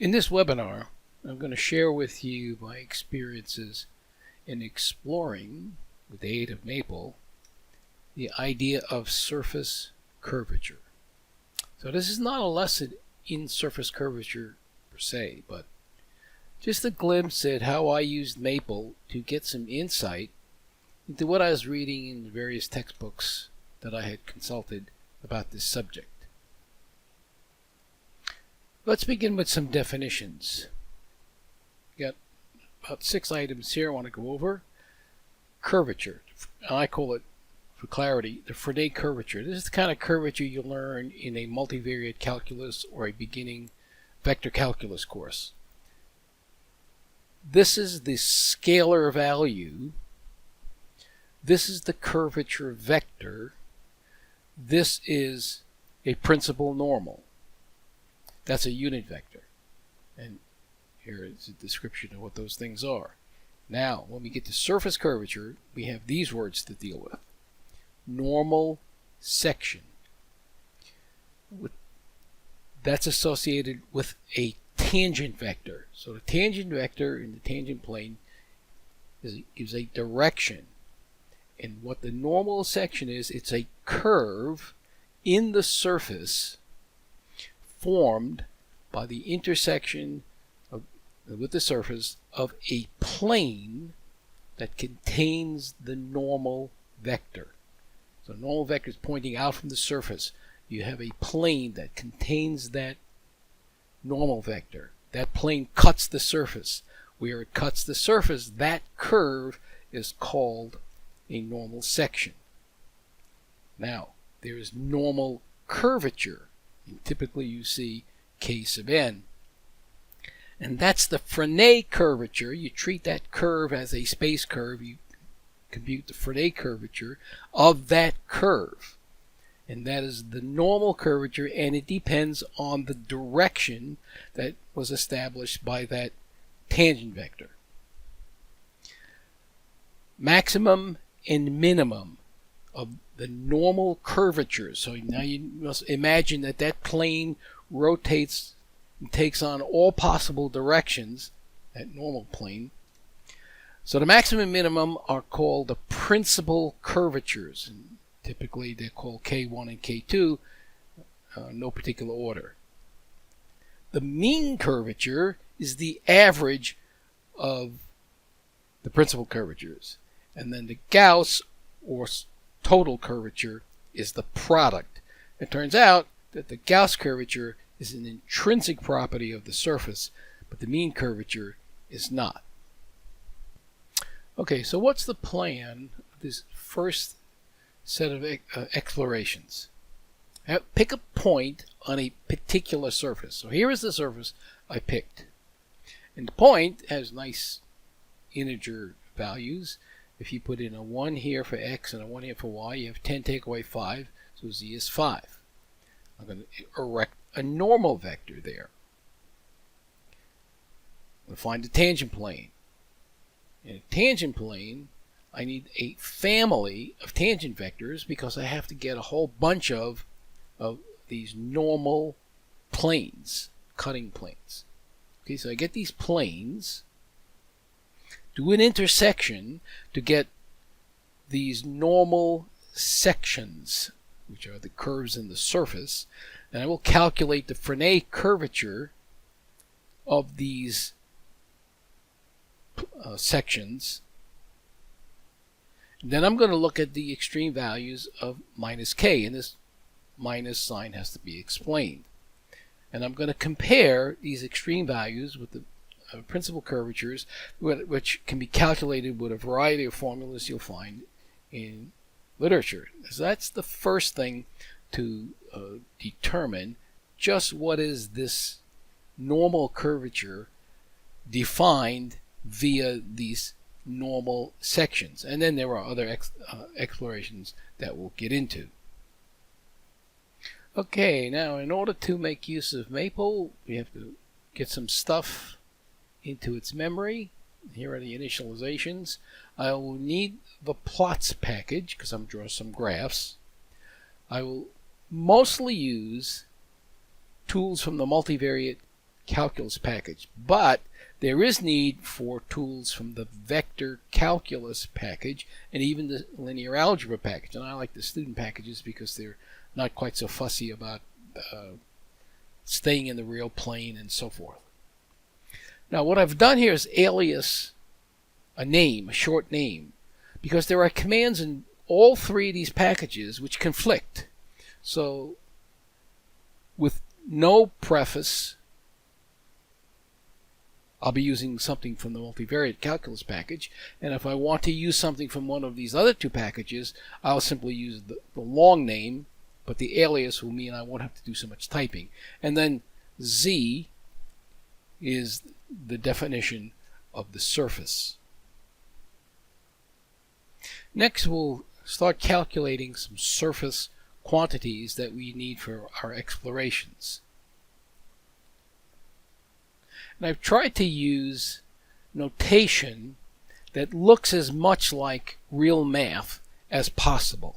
In this webinar, I'm going to share with you my experiences in exploring, with the aid of Maple, the idea of surface curvature. So this is not a lesson in surface curvature per se, but just a glimpse at how I used Maple to get some insight into what I was reading in the various textbooks that I had consulted about this subject. Let's begin with some definitions. Got about 6 items here I want to go over. Curvature. I call it, for clarity, the Frenet curvature. This is the kind of curvature you learn in a multivariate calculus or a beginning vector calculus course. This is the scalar value. This is the curvature vector. This is a principal normal. That's a unit vector. And here is a description of what those things are. Now, when we get to surface curvature, we have these words to deal with. Normal section. That's associated with a tangent vector. So the tangent vector in the tangent plane gives a direction. And what the normal section is, it's a curve in the surface formed by the intersection with the surface of a plane that contains the normal vector. So the normal vector is pointing out from the surface. You have a plane that contains that normal vector. That plane cuts the surface. Where it cuts the surface, that curve is called a normal section. Now, there is normal curvature. And typically you see K sub n. And that's the Frenet curvature. You treat that curve as a space curve. You compute the Frenet curvature of that curve. And that is the normal curvature, and it depends on the direction that was established by that tangent vector. Maximum and minimum of the normal curvature. So now you must imagine that that plane rotates and takes on all possible directions, that normal plane. So the maximum and minimum are called the principal curvatures. And typically they're called K1 and K2, no particular order. The mean curvature is the average of the principal curvatures. And then the Gauss, or total curvature, is the product. It turns out that the Gauss curvature is an intrinsic property of the surface, but the mean curvature is not. Okay, so what's the plan of this first set of explorations? Pick a point on a particular surface. So here is the surface I picked. And the point has nice integer values. If you put in a 1 here for x and a 1 here for y, you have 10 take away 5, so z is 5. I'm going to erect a normal vector there. I'm going to find the tangent plane. In a tangent plane, I need a family of tangent vectors because I have to get a whole bunch of these normal planes, cutting planes. Okay, so I get these planes, do an intersection to get these normal sections, which are the curves in the surface, and I will calculate the Frenet curvature of these sections. And then I'm going to look at the extreme values of minus k, and this minus sign has to be explained. And I'm going to compare these extreme values with the principal curvatures, which can be calculated with a variety of formulas you'll find in literature. So that's the first thing to determine just what is this normal curvature defined via these normal sections. And then there are other explorations that we'll get into. Okay, now in order to make use of Maple, we have to get some stuff into its memory. Here are the initializations. I will need the plots package because I'm going to draw some graphs. I will mostly use tools from the multivariate calculus package, but there is need for tools from the vector calculus package and even the linear algebra package. And I like the student packages because they're not quite so fussy about staying in the real plane and so forth. Now what I've done here is alias a name, a short name, because there are commands in all three of these packages which conflict. So with no preface, I'll be using something from the multivariate calculus package, and if I want to use something from one of these other two packages, I'll simply use the long name, but the alias will mean I won't have to do so much typing. And then Z is the definition of the surface. Next, we'll start calculating some surface quantities that we need for our explorations. And I've tried to use notation that looks as much like real math as possible.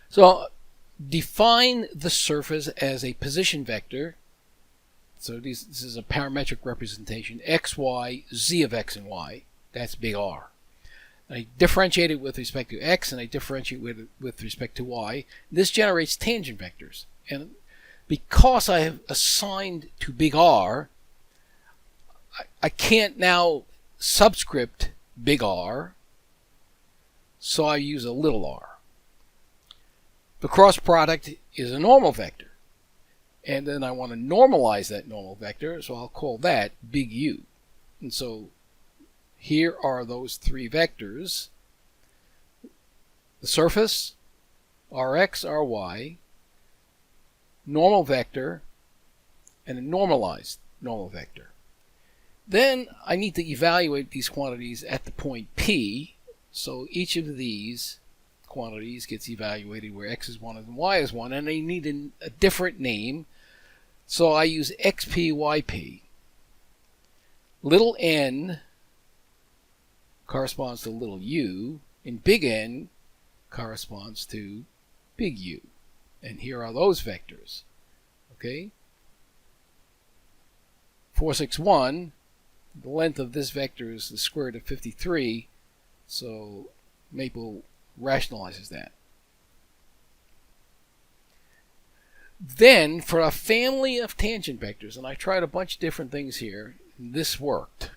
So define the surface as a position vector. So this is a parametric representation, x, y, z of x and y. That's big R. I differentiate it with respect to x, and I differentiate with respect to y. This generates tangent vectors. And because I have assigned to big R, I can't now subscript big R, so I use a little r. The cross product is a normal vector. And then I want to normalize that normal vector, so I'll call that big U. And so here are those three vectors: the surface, Rx, Ry, normal vector, and a normalized normal vector. Then I need to evaluate these quantities at the point P, so each of these quantities gets evaluated where x is 1 and y is 1, and they need a different name, so I use xp, yp. Little n corresponds to little u, and big N corresponds to big U. And here are those vectors. Okay? 461, the length of this vector is the square root of 53, so Maple rationalizes that. Then, for a family of tangent vectors, and I tried a bunch of different things here, and this worked.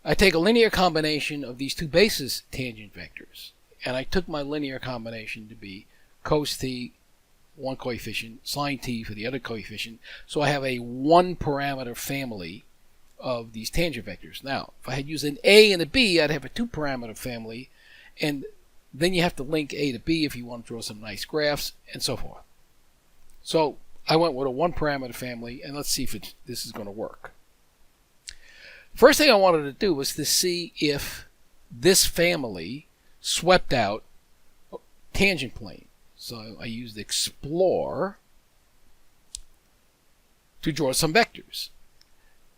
I take a linear combination of these two basis tangent vectors, and I took my linear combination to be cos t, one coefficient, sine t for the other coefficient, so I have a one parameter family of these tangent vectors. Now, if I had used an A and a B, I'd have a two parameter family, and then you have to link A to B if you want to draw some nice graphs, and so forth. So I went with a one parameter family, and let's see if this is going to work. First thing I wanted to do was to see if this family swept out tangent plane. So I used explore to draw some vectors.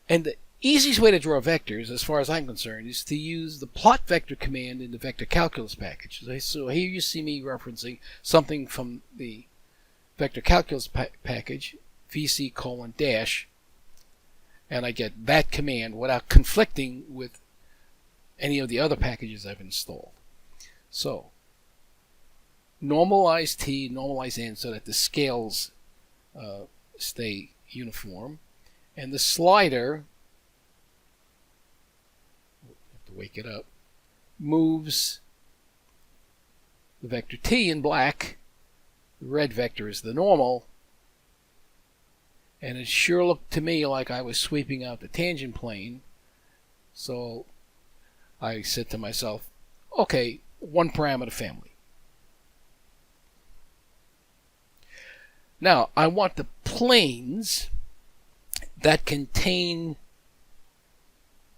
And the easiest way to draw vectors, as far as I'm concerned, is to use the plot vector command in the vector calculus package. So here you see me referencing something from the vector calculus package, vc:\, and I get that command without conflicting with any of the other packages I've installed. So normalize t, normalize n, so that the scales stay uniform, and the slider, have to wake it up, moves the vector t in black. The red vector is the normal, and it sure looked to me like I was sweeping out the tangent plane. So I said to myself, okay, one parameter family. Now I want the planes that contain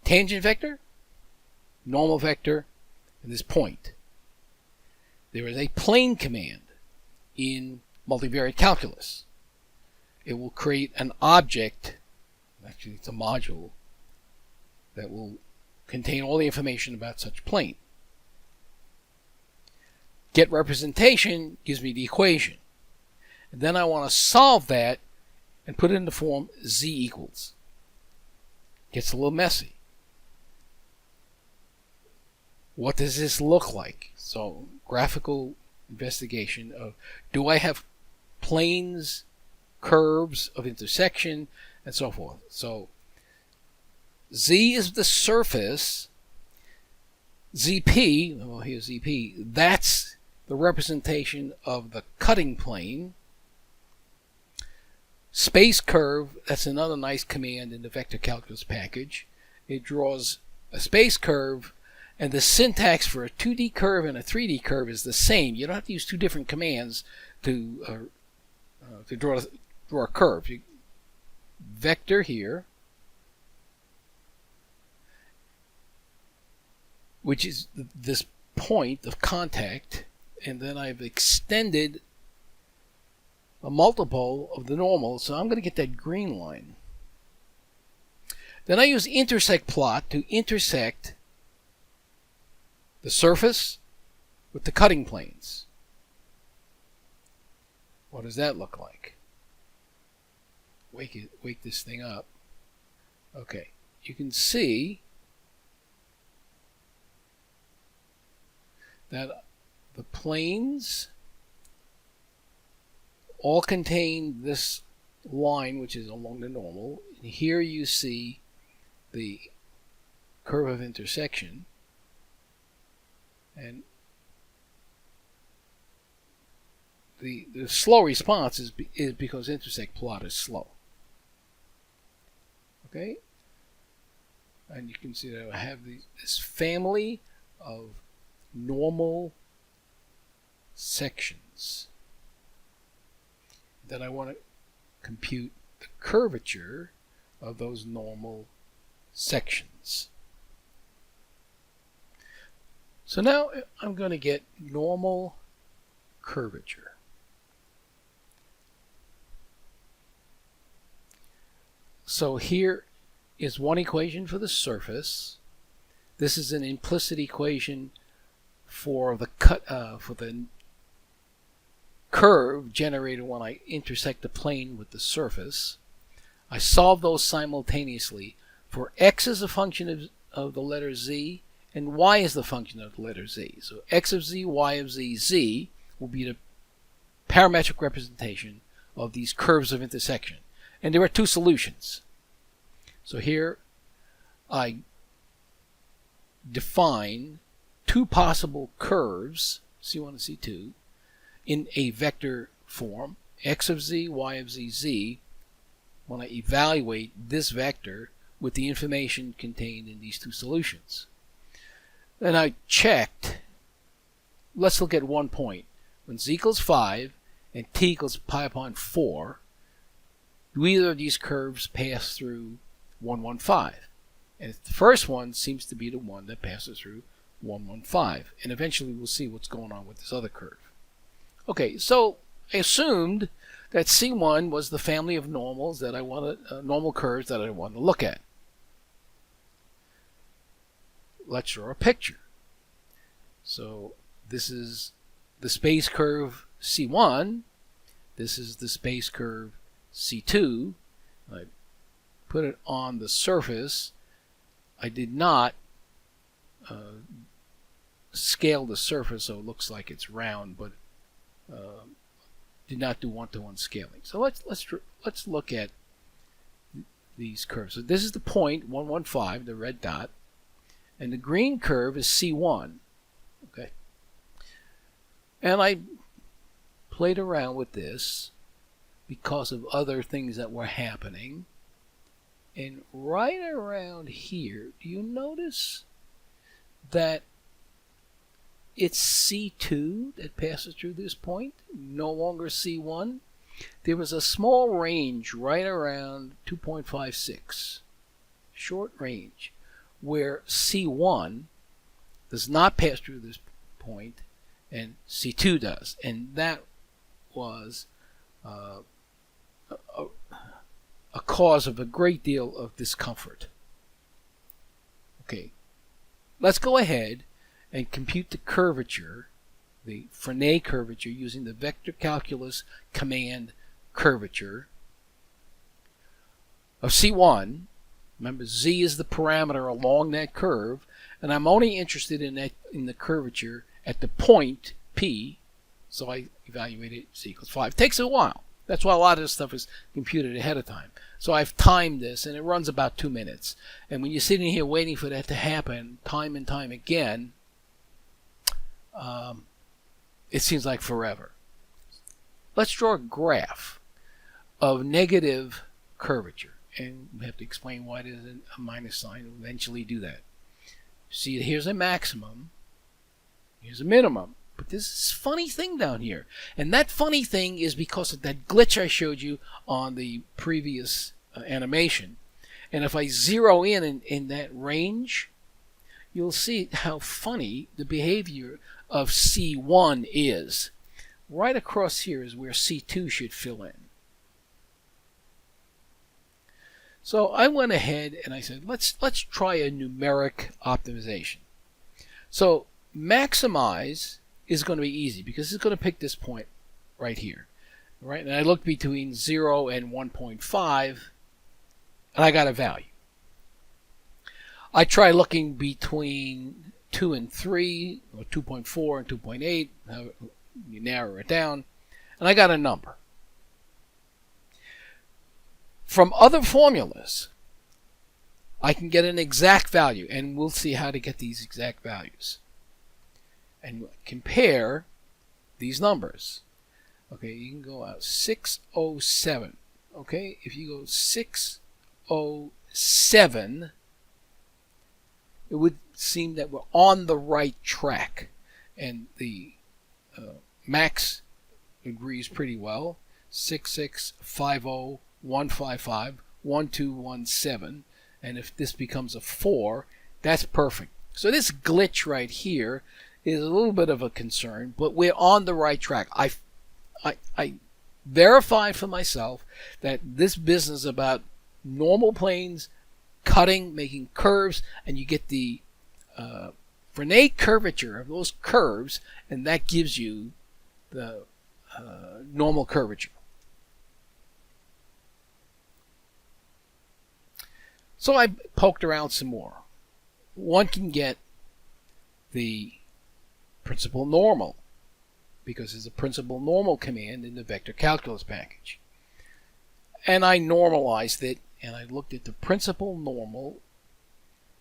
tangent vector, normal vector, and this point. There is a plane command in multivariate calculus. It will create an object, actually it's a module, that will contain all the information about such plane. Get representation gives me the equation. And then I want to solve that and put it in the form z equals. Gets a little messy. What does this look like? So graphical investigation of, do I have planes, curves of intersection, and so forth. So z is the surface. ZP, well, here's ZP, that's the representation of the cutting plane. Space curve, that's another nice command in the vector calculus package. It draws a space curve, and the syntax for a 2D curve and a 3D curve is the same. You don't have to use two different commands to draw a curve. Vector here, which is this point of contact, and then I've extended a multiple of the normal, so I'm going to get that green line. Then I use intersect plot to intersect the surface with the cutting planes. What does that look like? Wake this thing up. Okay, you can see that the planes all contain this line, which is along the normal. And here you see the curve of intersection, and the slow response is because intersect plot is slow. Okay, and you can see that I have this family of normal sections. Then I want to compute the curvature of those normal sections. So now I'm going to get normal curvature. So here is one equation for the surface. This is an implicit equation for the curve generated when I intersect the plane with the surface. I solve those simultaneously for x as a function of the letter z, and y is the function of the letter z. So x of z, y of z, z will be the parametric representation of these curves of intersection. And there are two solutions. So here I define two possible curves, C1 and C2, in a vector form, x of z, y of z, z, when I evaluate this vector with the information contained in these two solutions. Then I checked, let's look at one point. When z equals 5 and t equals pi upon 4, do either of these curves pass through 1, 1, 5? And the first one seems to be the one that passes through 1, 1, 5. And eventually we'll see what's going on with this other curve. Okay, so I assumed that C1 was the family of normals that I wanted, normal curves that I wanted to look at. Let's draw a picture. So this is the space curve C1. This is the space curve C2. I put it on the surface. I did not scale the surface so it looks like it's round, but did not do one-to-one scaling. So let's look at these curves. So this is the point 115, the red dot, and the green curve is C1. Okay, and I played around with this because of other things that were happening. And right around here, do you notice that it's C2 that passes through this point, no longer C1? There was a small range right around 2.56, short range, where C1 does not pass through this point and C2 does. And that was a cause of a great deal of discomfort. Okay, let's go ahead and compute the curvature, the Frenet curvature, using the vector calculus command curvature. of C1. Remember, Z is the parameter along that curve, and I'm only interested in the curvature at the point P, so I evaluate it Z equals 5. It takes a while. That's why a lot of this stuff is computed ahead of time. So I've timed this, and it runs about 2 minutes. And when you're sitting here waiting for that to happen time and time again, it seems like forever. Let's draw a graph of negative curvature. And we have to explain why there's a minus sign. We'll eventually do that. See, here's a maximum. Here's a minimum. But there's this funny thing down here. And that funny thing is because of that glitch I showed you on the previous animation. And if I zero in that range, you'll see how funny the behavior of C1 is. Right across here is where C2 should fill in. So I went ahead and I said, let's try a numeric optimization. So maximize is going to be easy because it's going to pick this point right here. Right? And I looked between 0 and 1.5 and I got a value. I try looking between 2 and 3, or 2.4 and 2.8, you narrow it down, and I got a number. From other formulas, I can get an exact value, and we'll see how to get these exact values. And compare these numbers. Okay, you can go out 607. Okay, if you go 607, it would seem that we're on the right track. And the max agrees pretty well. 6650 1217, and if this becomes a 4, that's perfect. So this glitch right here is a little bit of a concern, but we're on the right track. I verified for myself that this business about normal planes, cutting, making curves, and you get the Frenet curvature of those curves, and that gives you the normal curvature. So I poked around some more. One can get the principal normal because there's a principal normal command in the vector calculus package. And I normalized it, and I looked at the principal normal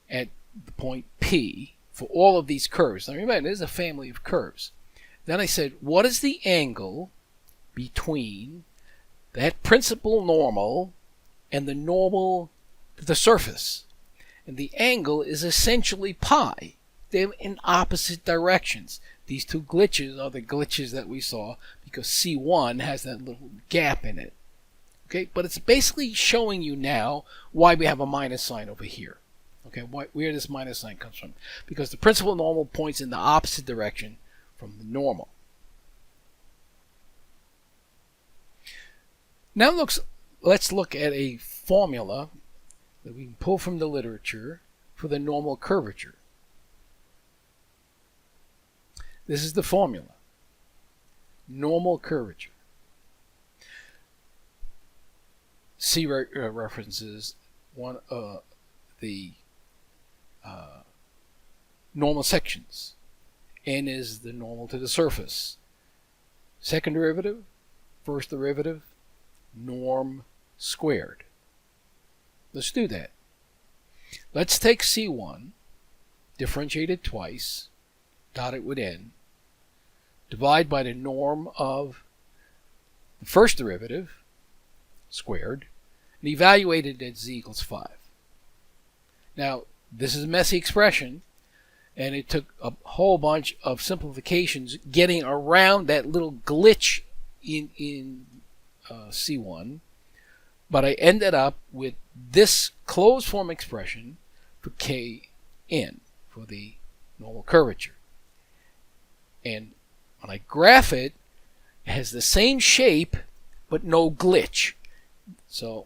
at the point P for all of these curves. Now remember, there's a family of curves. Then I said, what is the angle between that principal normal and the normal to the surface? And the angle is essentially pi. They're in opposite directions. These two glitches are the glitches that we saw because C1 has that little gap in it. Okay, but it's basically showing you now why we have a minus sign over here. Okay, where this minus sign comes from. Because the principal normal points in the opposite direction from the normal. Now let's look at a formula that we can pull from the literature for the normal curvature. This is the formula. Normal curvature. C references one the normal sections. N is the normal to the surface. Second derivative, first derivative, norm squared. Let's do that. Let's take C1, differentiate it twice, dot it with n, divide by the norm of the first derivative, squared, and evaluate it at z equals 5. Now, this is a messy expression, and it took a whole bunch of simplifications getting around that little glitch in C1, but I ended up with this closed form expression for Kn, for the normal curvature. And when I graph it, it has the same shape, but no glitch. So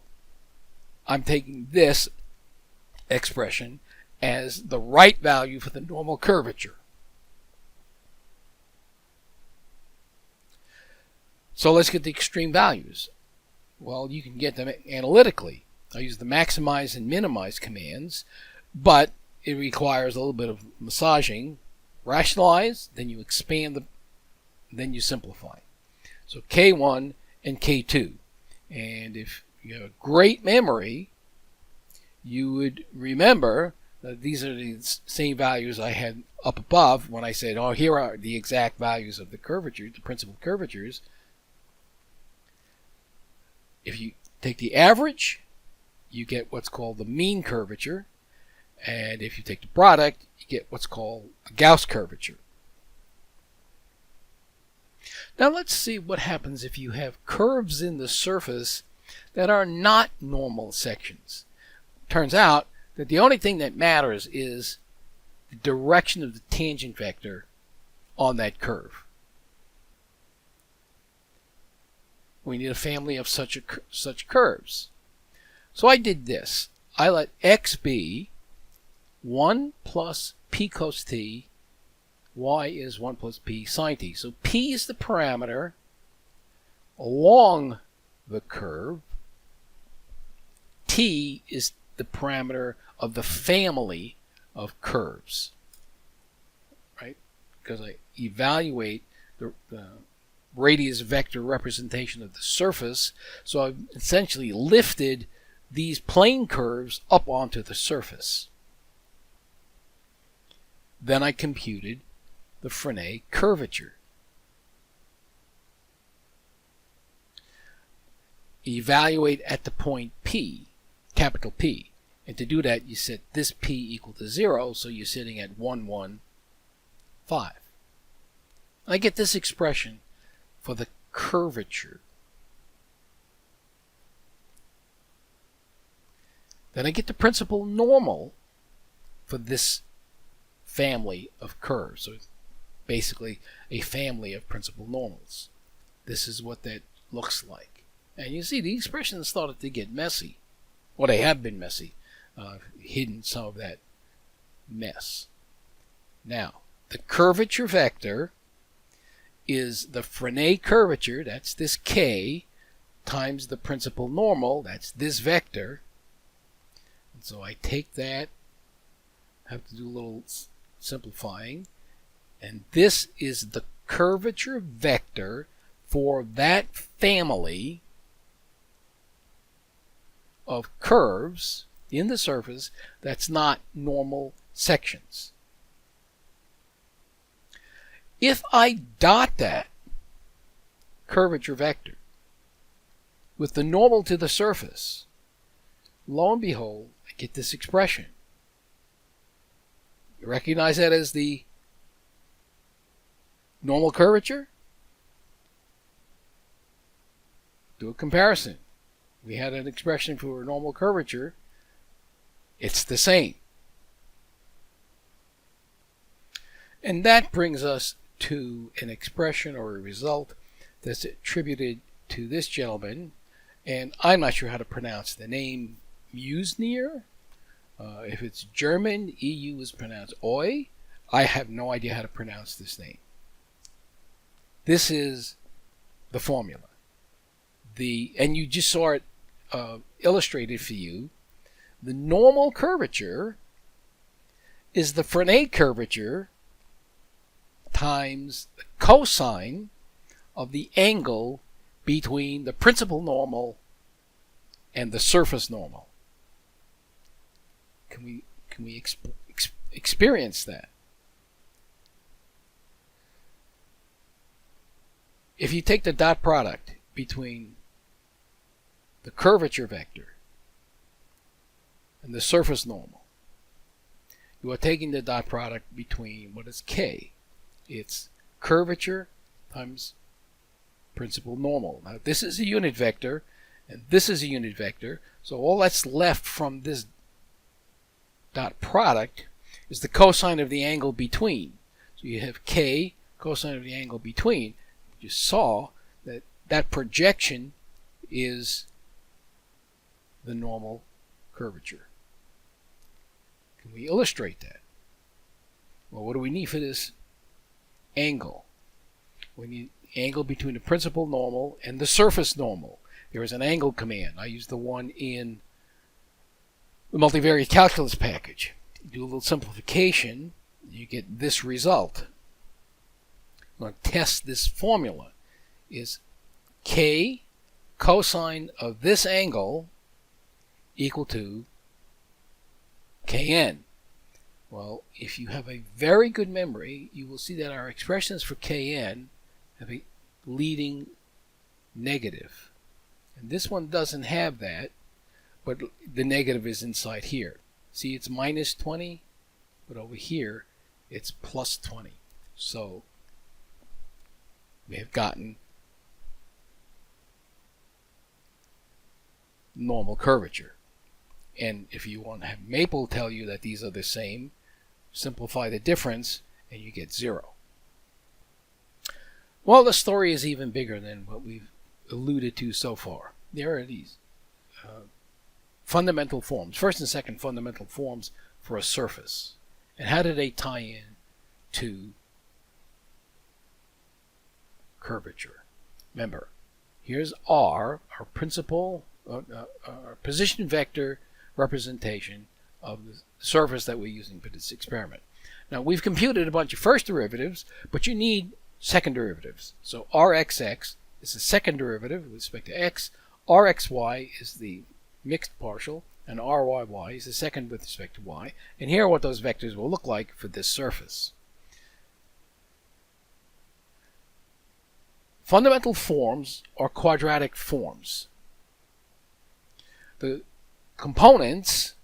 I'm taking this expression as the right value for the normal curvature. So let's get the extreme values. Well, you can get them analytically. I use the maximize and minimize commands, but it requires a little bit of massaging. Rationalize, then you expand, then you simplify. So K1 and K2. And if you have a great memory, you would remember that these are the same values I had up above when I said, oh, here are the exact values of the curvature, the principal curvatures. If you take the average, you get what's called the mean curvature. And if you take the product, you get what's called a Gauss curvature. Now let's see what happens if you have curves in the surface that are not normal sections. Turns out that the only thing that matters is the direction of the tangent vector on that curve. We need a family of such curves. So I did this. I let x be 1 plus p cos t, y is 1 plus p sine t. So p is the parameter along the curve. T is the parameter of the family of curves, right? Because I evaluate the radius vector representation of the surface, so I've essentially lifted these plane curves up onto the surface. Then I computed the Frenet curvature. Evaluate at the point P, capital P. And to do that, you set this P equal to 0, so you're sitting at 1, 1, 5. I get this expression for the curvature. Then I get the principal normal for this family of curves. So it's basically a family of principal normals. This is what that looks like. And you see the expressions started to get messy. Well, they have been messy. Hidden some of that mess. Now, the curvature vector is the Frenet curvature, that's this k, times the principal normal, that's this vector. And so I take that, have to do a little simplifying, and this is the curvature vector for that family of curves in the surface that's not normal sections. If I dot that curvature vector with the normal to the surface, lo and behold, I get this expression. You recognize that as the normal curvature? Do a comparison. We had an expression for a normal curvature. It's the same. And that brings us to an expression or a result that's attributed to this gentleman, and I'm not sure how to pronounce the name, Musnier. If it's German, EU is pronounced Oi. I have no idea how to pronounce this name. This is the formula. And you just saw it illustrated for you. The normal curvature is the Frenet curvature times the cosine of the angle between the principal normal and the surface normal. Can we experience that? If you take the dot product between the curvature vector and the surface normal, you are taking the dot product between what is k. It's curvature times principal normal. Now this is a unit vector and this is a unit vector, so all that's left from this dot product is the cosine of the angle between. So you have k cosine of the angle between. You saw that that projection is the normal curvature. Can we illustrate that? Well, what do we need for this angle? We need the angle between the principal normal and the surface normal. There is an angle command. I use the one in the multivariate calculus package. You do a little simplification, you get this result. I'm going to test this formula. Is K cosine of this angle equal to Kn? Well, if you have a very good memory, you will see that our expressions for Kn have a leading negative. And this one doesn't have that, but the negative is inside here. See, it's minus 20, but over here it's plus 20. So we have gotten normal curvature. And if you want to have Maple tell you that these are the same, simplify the difference and you get 0. Well, the story is even bigger than what we've alluded to so far. There are these fundamental forms, first and second fundamental forms for a surface. And how do they tie in to curvature? Remember, here's R, our principal, our position vector representation of the surface that we're using for this experiment. Now, we've computed a bunch of first derivatives, but you need second derivatives. So Rxx is the second derivative with respect to x, Rxy is the mixed partial, and Ryy is the second with respect to y. And here are what those vectors will look like for this surface. Fundamental forms are quadratic forms. The components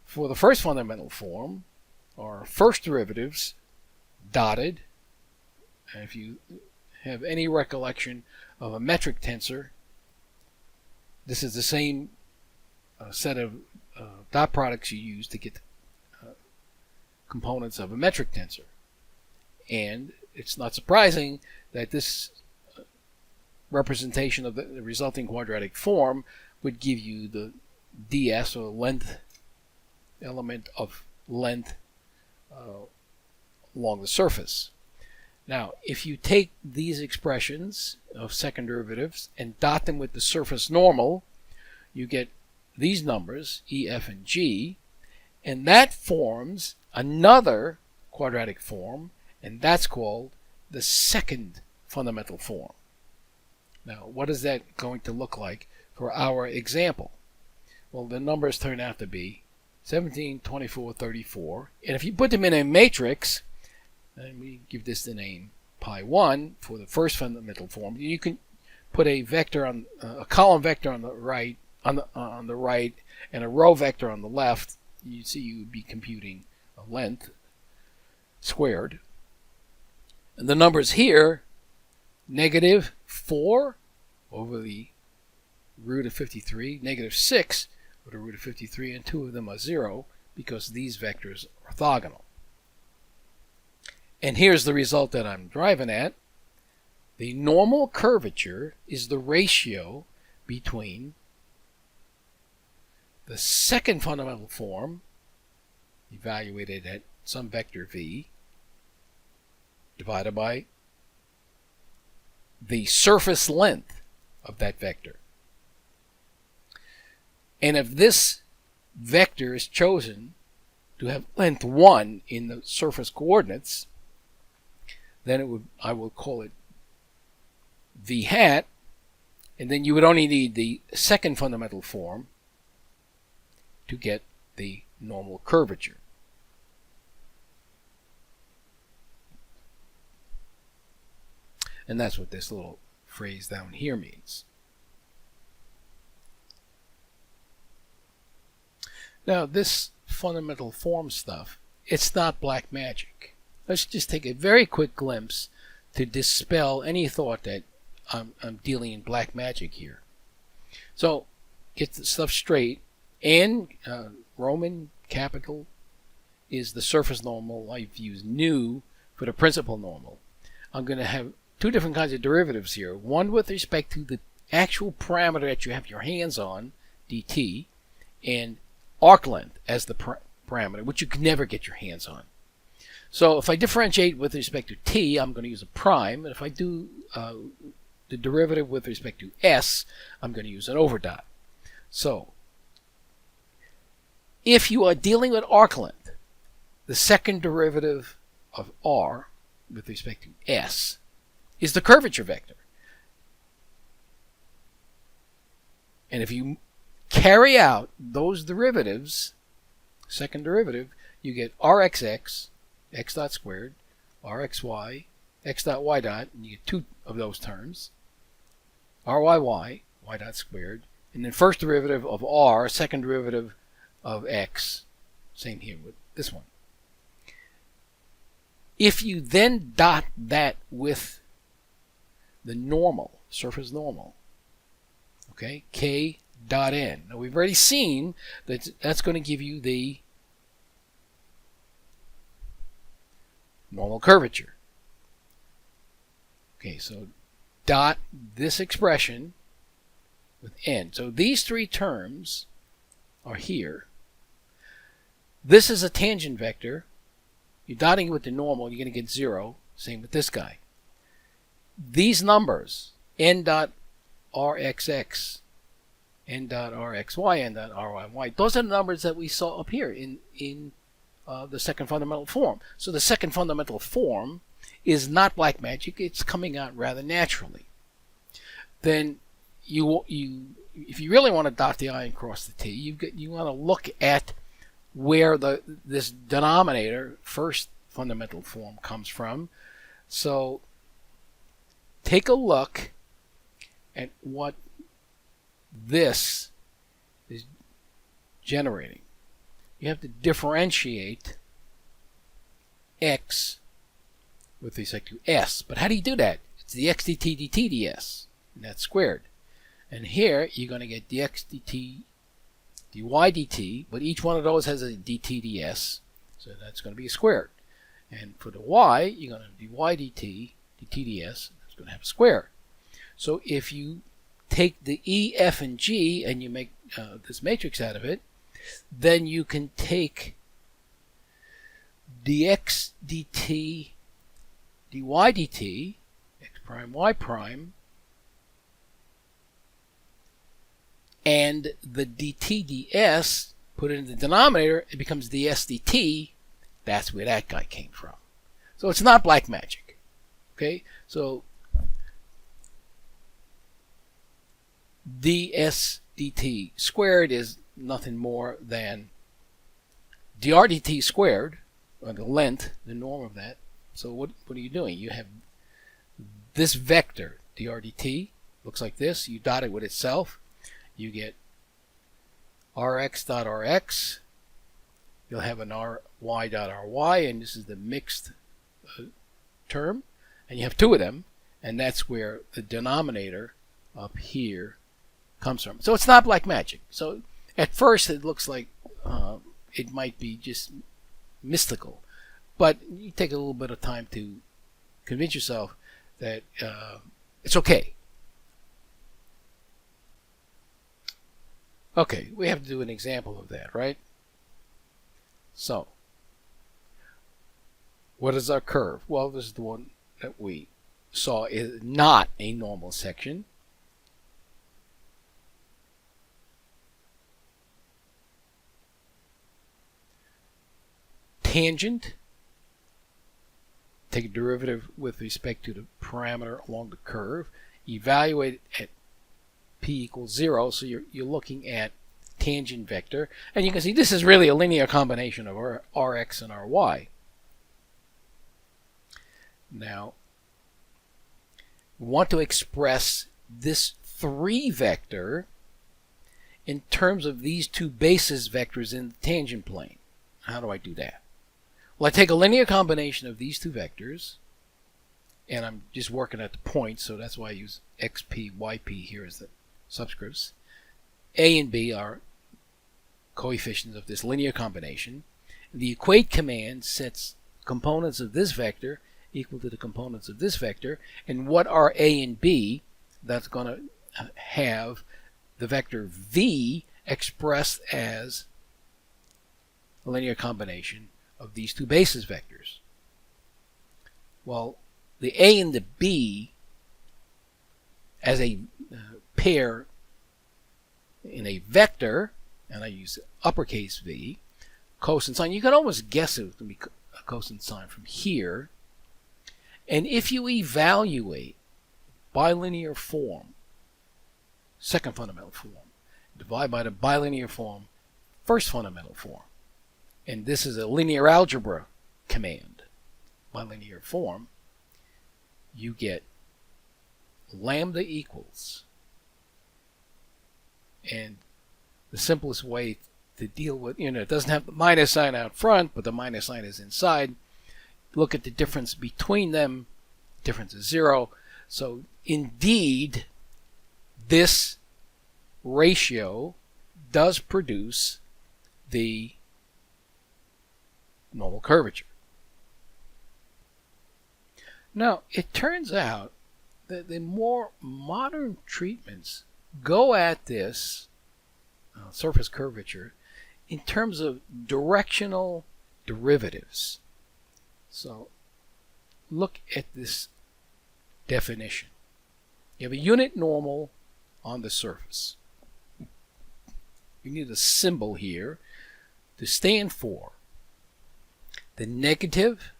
for the first fundamental form are first derivatives dotted. And if you have any recollection of a metric tensor, this is the same set of dot products you use to get components of a metric tensor. And it's not surprising that this representation of the resulting quadratic form would give you the ds, or length, element of length along the surface. Now, if you take these expressions of second derivatives and dot them with the surface normal, you get these numbers, E, F, and G, and that forms another quadratic form, and that's called the second fundamental form. Now, what is that going to look like for our example? Well, the numbers turn out to be 17, 24, 34, and if you put them in a matrix, and we give this the name pi1 for the first fundamental form, you can put a vector on a column vector on the right, on the right, and a row vector on the left. You see, you would be computing a length squared, and the numbers here, negative 4 over the root of 53, negative 6 over the root of 53, and 2 of them are 0 because these vectors are orthogonal. And here's the result that I'm driving at. The normal curvature is the ratio between the second fundamental form, evaluated at some vector v, divided by the surface length of that vector. And if this vector is chosen to have length 1 in the surface coordinates, then I will call it v hat, and then you would only need the second fundamental form to get the normal curvature. And that's what this little phrase down here means. Now, this fundamental form stuff, it's not black magic. Let's just take a very quick glimpse to dispel any thought that I'm dealing in black magic here. So, get the stuff straight. And Roman capital is the surface normal. I've used nu for the principal normal. I'm going to have two different kinds of derivatives here. One with respect to the actual parameter that you have your hands on, dt, and arc length as the parameter, which you can never get your hands on. So if I differentiate with respect to t, I'm going to use a prime. And if I do the derivative with respect to s, I'm going to use an overdot. So If you are dealing with arc length, the second derivative of r with respect to s is the curvature vector. And if you carry out those derivatives, second derivative, you get rxx, x dot squared, rxy, x dot y dot, and you get two of those terms, ryy, y dot squared, and then first derivative of r, second derivative of x, same here with this one. If you then dot that with the normal, surface normal, okay, k dot n. Now we've already seen that that's going to give you the normal curvature. Okay, so dot this expression with n. So these three terms are here. This is a tangent vector. You're dotting it with the normal, you're going to get 0. Same with this guy. These numbers, n dot rxx, n dot rxy, n dot ryy, those are the numbers that we saw up here in the second fundamental form. So the second fundamental form is not black magic. It's coming out rather naturally. Then if you really want to dot the I and cross the T, you want to look at where this denominator, first fundamental form, comes from. So take a look at what this is generating. You have to differentiate x with respect to s. But how do you do that? It's the x dt dt ds, and that's squared. And here you're going to get dx dt dy dt, but each one of those has a dt ds, so that's going to be squared. And for the y, you're going to dy dt dt ds, that's going to have a square. So if you take the e, f, and g and you make this matrix out of it, then you can take dx dt dy dt, x prime, y prime, and the dt ds, put it in the denominator, it becomes ds dt. That's where that guy came from. So it's not black magic. Okay, so ds dt squared is nothing more than dr dt squared, or the length, the norm of that. So what are you doing? You have this vector, dr dt, looks like this. You dot it with itself. You get rx dot rx. You'll have an ry dot ry, and this is the mixed term. And you have two of them, and that's where the denominator up here comes from. So it's not black magic. So at first it looks like it might be just mystical, but you take a little bit of time to convince yourself that it's okay. Okay, we have to do an example of that, right? So, what is our curve? Well, this is the one that we saw is not a normal section. Tangent, take a derivative with respect to the parameter along the curve, evaluate it at p equals 0, so you're looking at tangent vector, and you can see this is really a linear combination of rx and ry. Now, we want to express this 3 vector in terms of these two basis vectors in the tangent plane. How do I do that? Well, I take a linear combination of these two vectors, and I'm just working at the points, so that's why I use xp, yp here as the subscripts. A and b are coefficients of this linear combination. The equate command sets components of this vector equal to the components of this vector, and what are a and b? That's going to have the vector v expressed as a linear combination of these two basis vectors. Well, the a and the b as a pair in a vector and I use uppercase V, cosine sign. You can almost guess it was going to be a cosine sign from here. And if you evaluate bilinear form, second fundamental form, divide by the bilinear form, first fundamental form, and this is a linear algebra command, bilinear form, you get lambda equals, and the simplest way to deal with, it doesn't have the minus sign out front, but the minus sign is inside. Look at the difference between them. Difference is 0. So indeed, this ratio does produce the normal curvature. Now, it turns out that the more modern treatments go at this surface curvature in terms of directional derivatives. So look at this definition. You have a unit normal on the surface. You need a symbol here to stand for the negative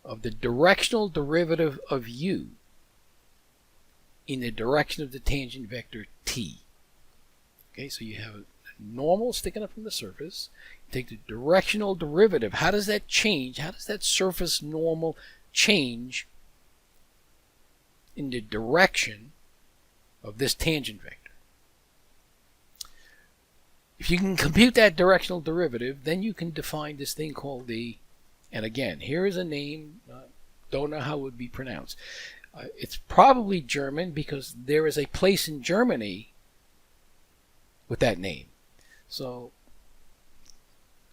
of the directional derivative of u in the direction of the tangent vector t. Okay, so you have a normal sticking up from the surface. You take the directional derivative. How does that change? How does that surface normal change in the direction of this tangent vector? If you can compute that directional derivative, then you can define this thing called the, and again, here is a name, don't know how it would be pronounced. It's probably German because there is a place in Germany with that name. So,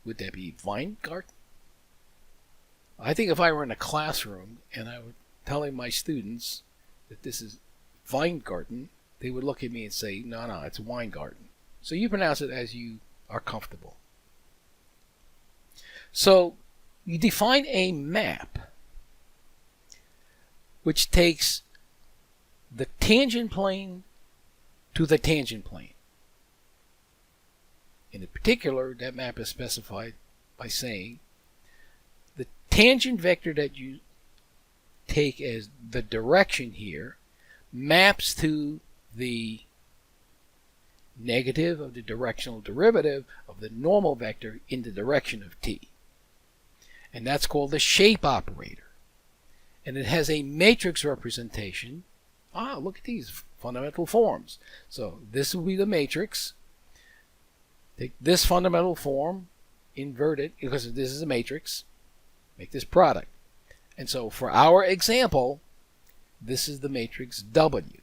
would that be Weingarten? I think if I were in a classroom and I were telling my students that this is Weingarten, they would look at me and say, no, it's Weingarten. So you pronounce it as you are comfortable. So you define a map which takes the tangent plane to the tangent plane. In particular, that map is specified by saying the tangent vector that you take as the direction here maps to the negative of the directional derivative of the normal vector in the direction of t. And that's called the shape operator. And it has a matrix representation. Look at these fundamental forms. So this will be the matrix. Take this fundamental form, invert it, because this is a matrix, make this product. And so for our example, this is the matrix W.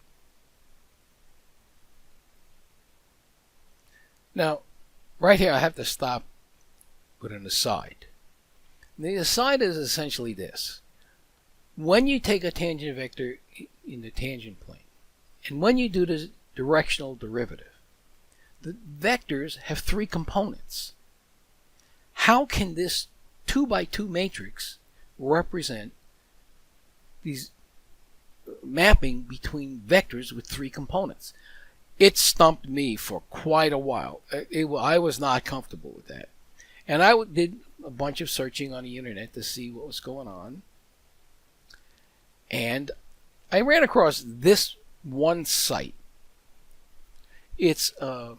Now, right here I have to stop with an aside. The aside is essentially this. When you take a tangent vector in the tangent plane, and when you do the directional derivative, the vectors have 3 components. How can this 2 by 2 matrix represent these mapping between vectors with 3 components? It stumped me for quite a while. I was not comfortable with that. And I did a bunch of searching on the internet to see what was going on. And I ran across this one site. It's a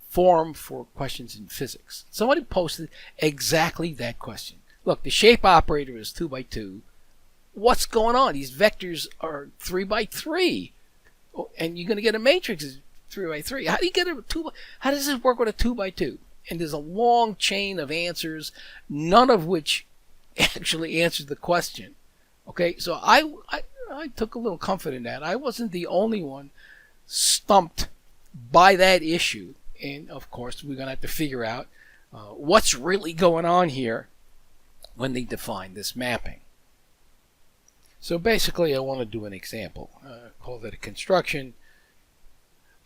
forum for questions in physics. Somebody posted exactly that question. Look, the shape operator is 2 by 2. What's going on? These vectors are 3 by 3. And you're going to get a matrix is 3 by 3. How do you get a 2 by, how does this work with a 2 by 2? And there's a long chain of answers, none of which actually answered the question. Okay, so I took a little comfort in that. I wasn't the only one stumped by that issue. And of course, we're going to have to figure out what's really going on here when they define this mapping. So basically, I want to do an example. Call that a construction.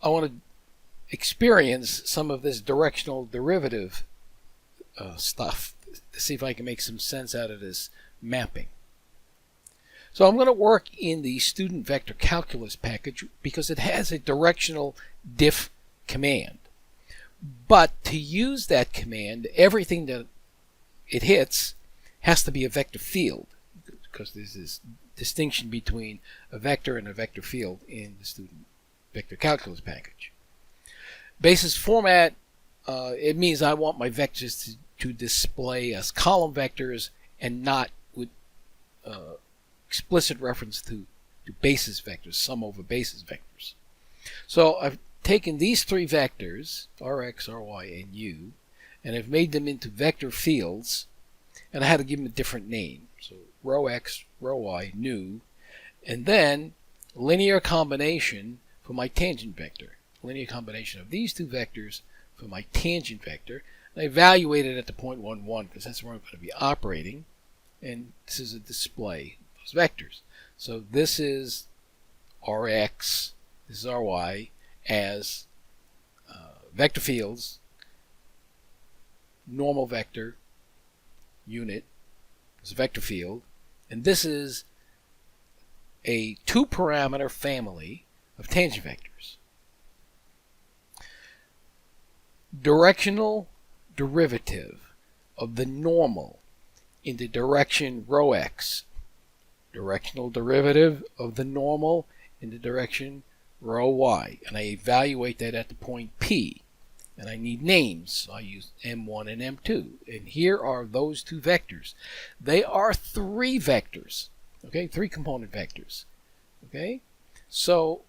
I want to experience some of this directional derivative stuff to see if I can make some sense out of this mapping. So I'm going to work in the student vector calculus package because it has a directional diff command. But to use that command, everything that it hits has to be a vector field, because there's this distinction between a vector and a vector field in the student vector calculus package. Basis format, it means I want my vectors to display as column vectors and not with explicit reference to basis vectors, sum over basis vectors. So I've taken these three vectors, Rx, Ry, and U, and I've made them into vector fields, and I had to give them a different name. So rho x, rho y, nu, and then linear combination for my tangent vector. Linear combination of these two vectors for my tangent vector. And I evaluate it at the point 1, 1, because that's where I'm going to be operating. And this is a display of those vectors. So this is Rx, this is Ry as vector fields, normal vector, unit, is a vector field, and this is a 2-parameter family of tangent vectors. Directional derivative of the normal in the direction rho x. Directional derivative of the normal in the direction rho y. And I evaluate that at the point P. And I need names, so I use M1 and M2. And here are those two vectors. They are 3 vectors, okay, 3 component vectors. Okay, so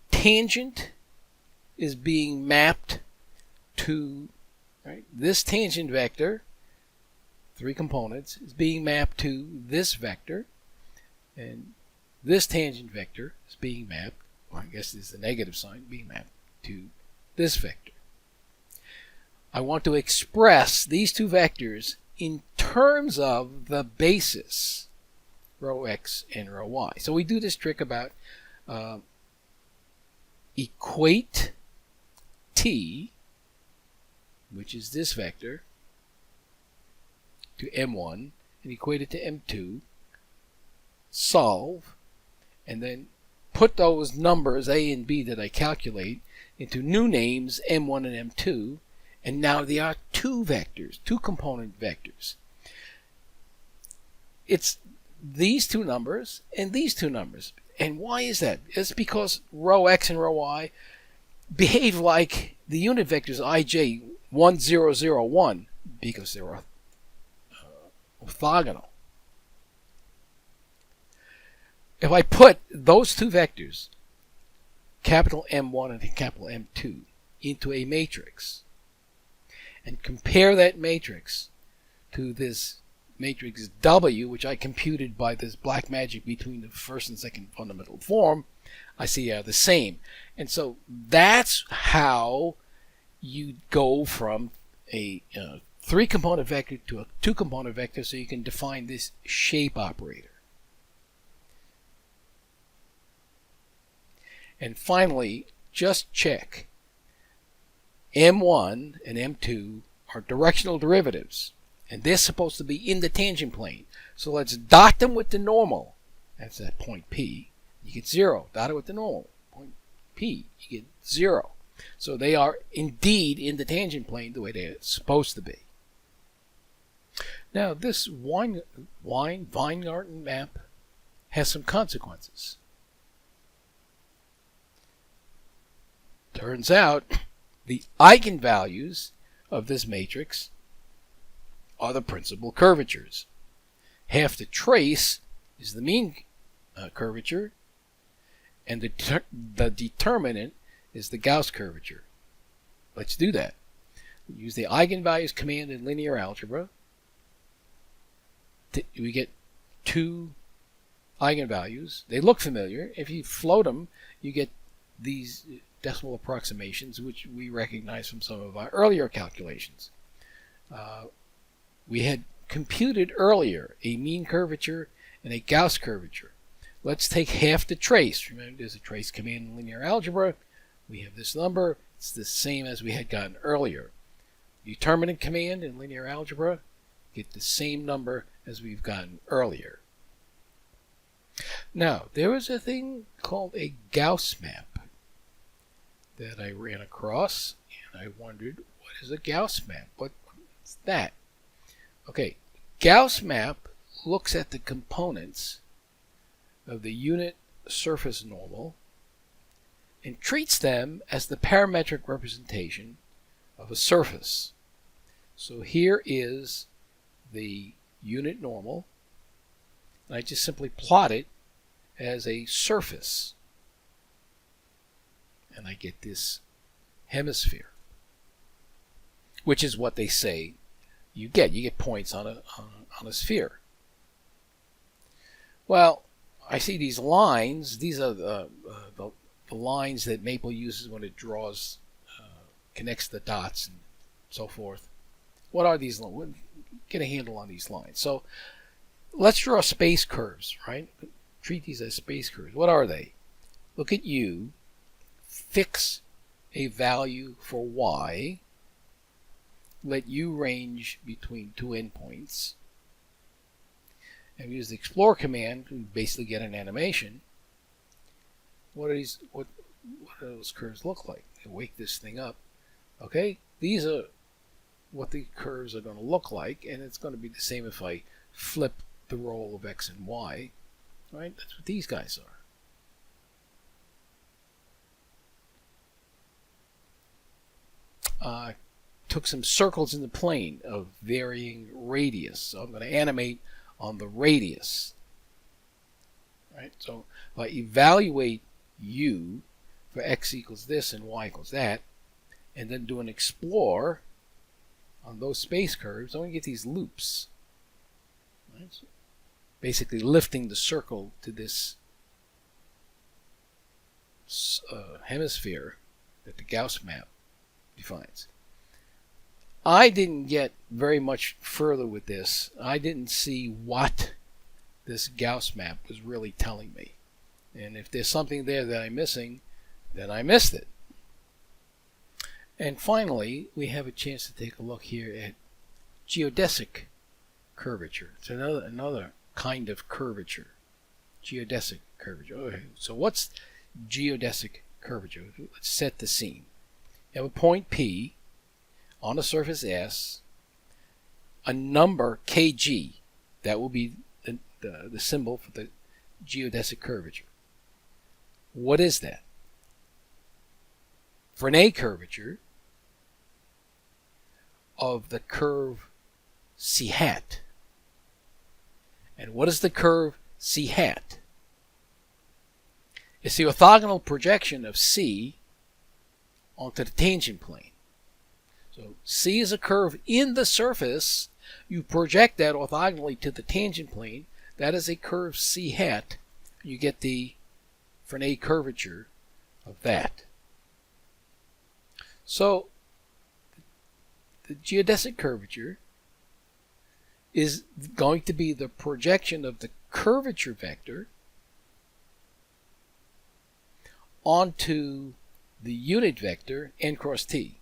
tangent is being mapped to, right, this tangent vector, 3 components, is being mapped to this vector, and this tangent vector is being mapped, or I guess this is the negative sign, being mapped to this vector. I want to express these two vectors in terms of the basis, rho x and rho y. So we do this trick about equate t, which is this vector, to m1, and equate it to m2, solve, and then put those numbers a and b that I calculate into new names m1 and m2, and now they are 2 vectors, 2 component vectors. It's these 2 numbers and these 2 numbers. And why is that? It's because rho x and rho y behave like the unit vectors ij 1, 0, 0, 1, because they're orthogonal. If I put those 2 vectors, capital M1 and capital M2, into a matrix, and compare that matrix to this matrix W, which I computed by this black magic between the first and second fundamental form, I see the same. And so that's how you go from a 3-component vector to a 2-component vector, so you can define this shape operator. And finally, just check. M1 and M2 are directional derivatives, and they're supposed to be in the tangent plane. So let's dot them with the normal. That's at point P. You get 0. Dot it with the normal. Point P. You get 0. So they are indeed in the tangent plane the way they're supposed to be. Now, this Weingarten map has some consequences. Turns out the eigenvalues of this matrix are the principal curvatures. Half the trace is the mean curvature, and the determinant is the Gauss curvature. Let's do that. Use the eigenvalues command in linear algebra. We get 2 eigenvalues. They look familiar. If you float them, you get these decimal approximations, which we recognize from some of our earlier calculations. We had computed earlier a mean curvature and a Gauss curvature. Let's take half the trace. Remember, there's a trace command in linear algebra. We have this number. It's the same as we had gotten earlier. Determinant command in linear algebra, get the same number as we've gotten earlier. Now, there is a thing called a Gauss map. that I ran across, and I wondered, what is a Gauss map? What's that? Okay, Gauss map looks at the components of the unit surface normal and treats them as the parametric representation of a surface. So here is the unit normal, and I just simply plot it as a surface, and I get this hemisphere, which is what they say you get. You get points on a sphere. Well, I see these lines. These are the lines that Maple uses when it draws, connects the dots and so forth. What are these lines? Get a handle on these lines. So let's draw space curves, right? Treat these as space curves. What are they? Look at U, fix a value for Y, let U range between two endpoints, and use the explore command to basically get an animation. What do those curves look like? I wake this thing up. Okay, these are what the curves are going to look like, and it's going to be the same if I flip the role of X and Y. Right? That's what these guys are. Took some circles in the plane of varying radius, so I'm going to animate on the radius. Right? So if I evaluate U for X equals this and Y equals that, and then do an explore on those space curves, I'm going to get these loops. Right? So basically lifting the circle to this hemisphere that the Gauss map defines. I didn't get very much further with this. I didn't see what this Gauss map was really telling me. And if there's something there that I'm missing, then I missed it. And finally, we have a chance to take a look here at geodesic curvature. It's another kind of curvature. Geodesic curvature. Okay. So what's geodesic curvature? Let's set the scene. You have a point P on a surface S, a number kg. That will be the symbol for the geodesic curvature. What is that? For an A curvature of the curve C hat. And what is the curve C hat? It's the orthogonal projection of C onto the tangent plane. So C is a curve in the surface. You project that orthogonally to the tangent plane. That is a curve C hat. You get for an A curvature of that. So the geodesic curvature is going to be the projection of the curvature vector onto the unit vector n cross t.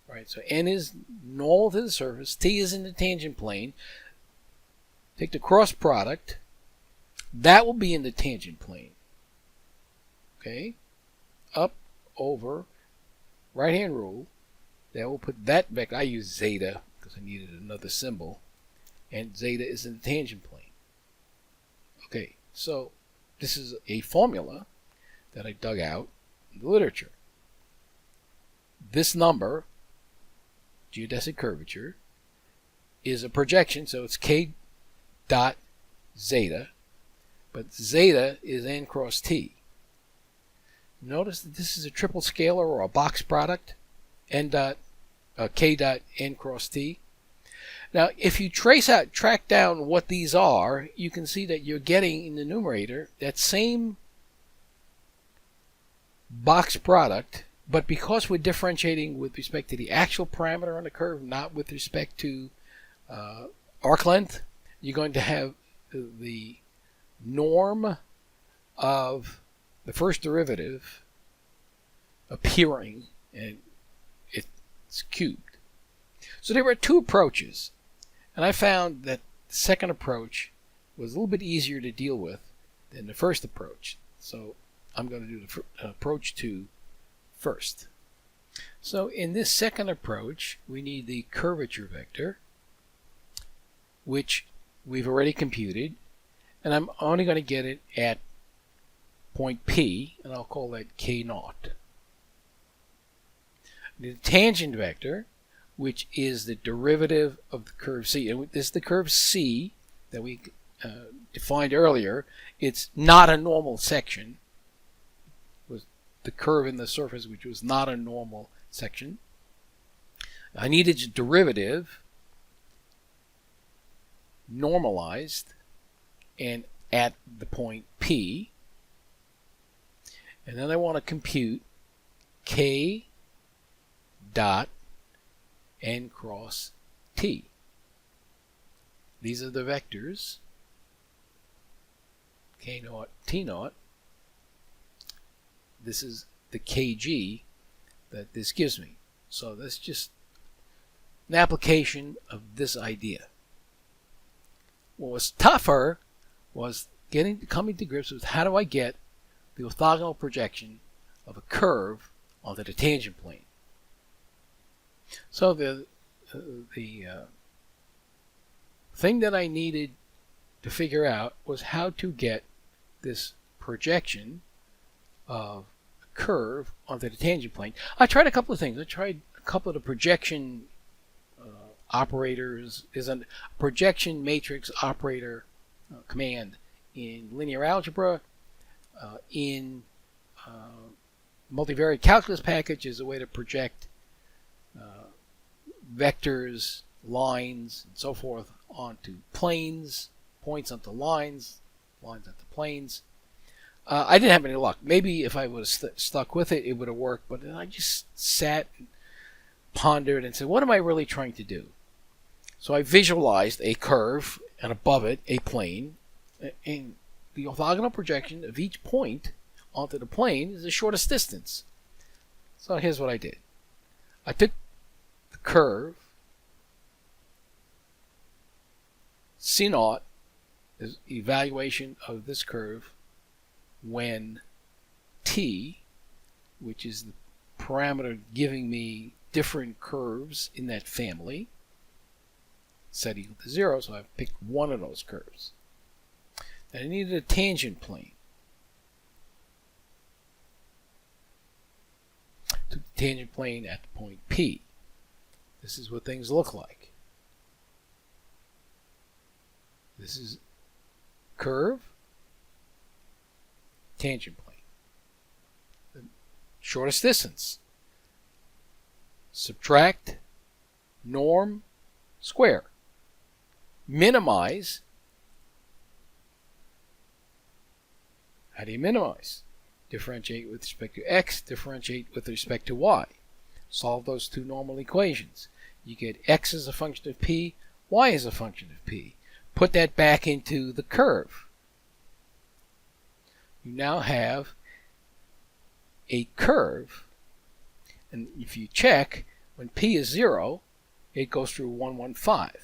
Right, so n is normal to the surface, t is in the tangent plane. Take the cross product, that will be in the tangent plane. Okay, up, over, right hand rule, that will put that vector. I use zeta because I needed another symbol, and zeta is in the tangent plane. Okay, so this is a formula that I dug out in the literature. This number, geodesic curvature, is a projection, so it's k dot zeta, but zeta is n cross t. Notice that this is a triple scalar or a box product, k dot n cross t. Now, if you track down what these are, you can see that you're getting in the numerator that same box product, but because we're differentiating with respect to the actual parameter on the curve, not with respect to arc length, you're going to have the norm of the first derivative appearing, and it's cubed. So there were two approaches, and I found that the second approach was a little bit easier to deal with than the first approach. So I'm going to do the approach 2 first. So in this second approach, we need the curvature vector, which we've already computed, and I'm only going to get it at point P, and I'll call that K naught. The tangent vector, which is the derivative of the curve C, and this is the curve C that we defined earlier. It's not a normal section. It was the curve in the surface, which was not a normal section. I need its derivative normalized and at the point P, and then I want to compute K dot n cross T. These are the vectors, K naught, T naught. This is the Kg that this gives me. So that's just an application of this idea. What was tougher was coming to grips with how do I get the orthogonal projection of a curve onto the tangent plane. So the thing that I needed to figure out was how to get this projection of a curve onto the tangent plane. I tried a couple of things. I tried a couple of the projection operators. There's a projection matrix operator command in linear algebra. In multivariate calculus package is a way to project vectors, lines, and so forth onto planes, points onto lines, lines onto planes. I didn't have any luck. Maybe if I would have stuck with it, it would have worked, but I just sat and pondered and said, what am I really trying to do? So I visualized a curve, and above it, a plane, and the orthogonal projection of each point onto the plane is the shortest distance. So here's what I did. I took the curve, C naught is evaluation of this curve when T, which is the parameter giving me different curves in that family, set equal to 0, so I've picked one of those curves. And I needed a tangent plane. Took the tangent plane at the point P. This is what things look like. This is curve, tangent plane. The shortest distance. Subtract, norm, square. Minimize. How do you minimize? Differentiate with respect to x, differentiate with respect to y. Solve those two normal equations. You get x as a function of p, y as a function of p. Put that back into the curve. You now have a curve, and if you check, when p is 0, it goes through 115.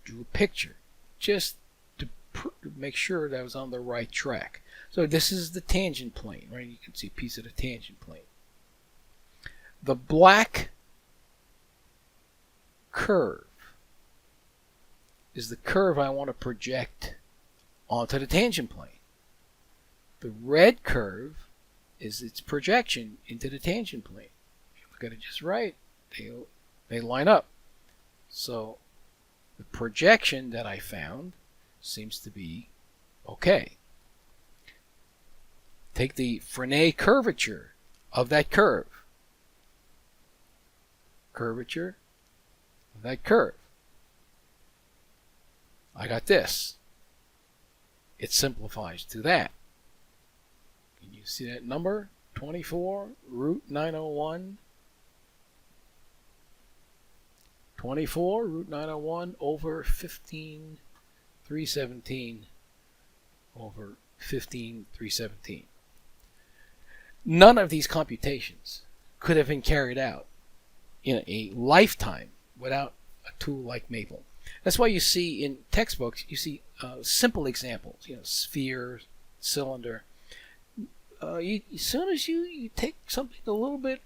Drew a picture just to make sure that I was on the right track. So this is the tangent plane, right? You can see a piece of the tangent plane. The black curve is the curve I want to project onto the tangent plane. The red curve is its projection into the tangent plane. If you look at it just right, they line up. So the projection that I found seems to be okay. Take the Frenet curvature of that curve. Curvature of that curve. I got this. It simplifies to that. Can you see that number? 24 root 901. 24 root 901 over 15,317 over 15,317. None of these computations could have been carried out in a lifetime without a tool like Maple. That's why you see in textbooks, you see simple examples, sphere, cylinder. as soon as you take something a little bit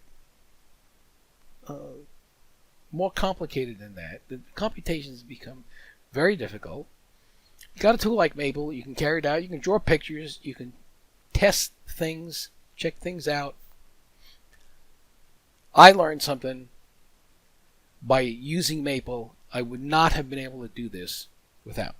more complicated than that, the computations become very difficult. You got a tool like Maple, you can carry it out, you can draw pictures, you can test things, check things out. I learned something by using Maple I would not have been able to do this without.